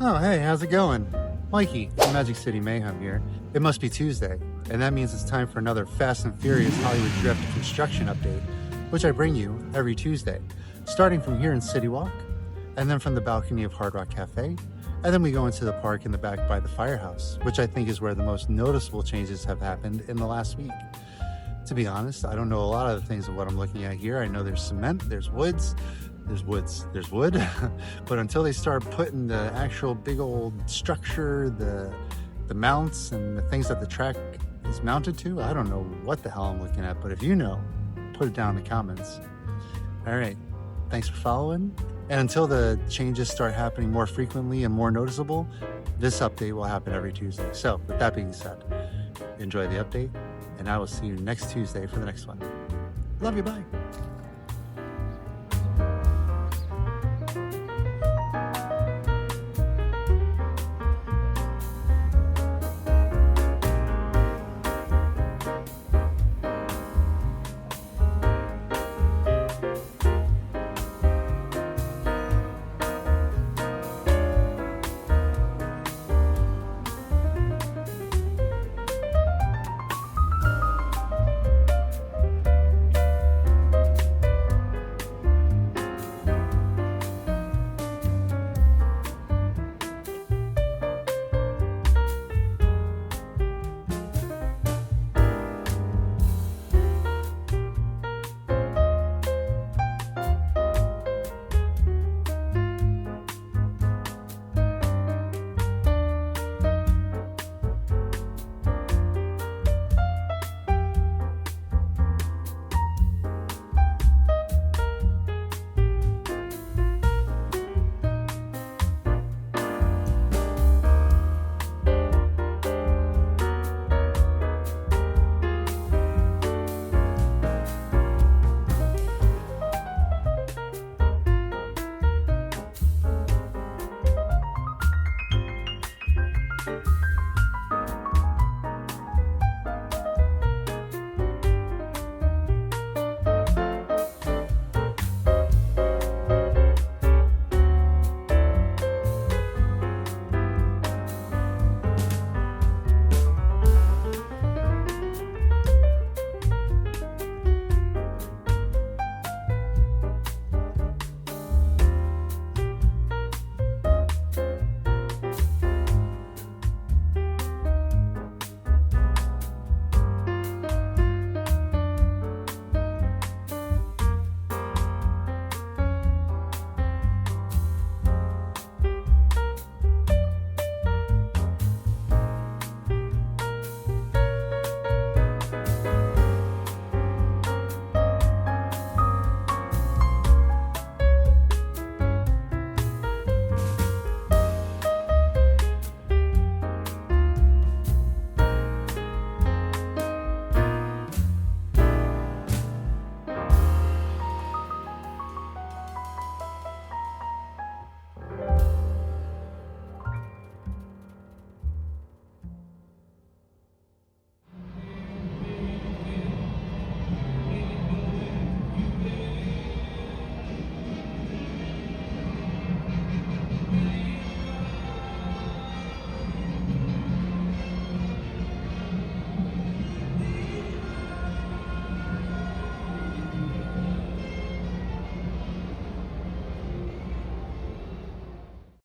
Oh, hey, how's it going? Mikey from Magic City Mayhem here. It must be Tuesday, and that means it's time for another Fast and Furious Hollywood Drift construction update, which I bring you every Tuesday, starting from here in City Walk, and then from the balcony of Hard Rock Cafe, and then we go into the park in the back by the firehouse, which I think is where the most noticeable changes have happened in the last week. To be honest, I don't know a lot of the things of what I'm looking at here. I know there's cement, there's wood, but until they start putting the actual big old structure, the mounts and the things that the track is mounted to, I don't know what the hell I'm looking at, but if you know, put it down in the comments. All right, thanks for following. And until the changes start happening more frequently and more noticeable, this update will happen every Tuesday. So with that being said, enjoy the update, and I will see you next Tuesday for the next one. Love you, bye.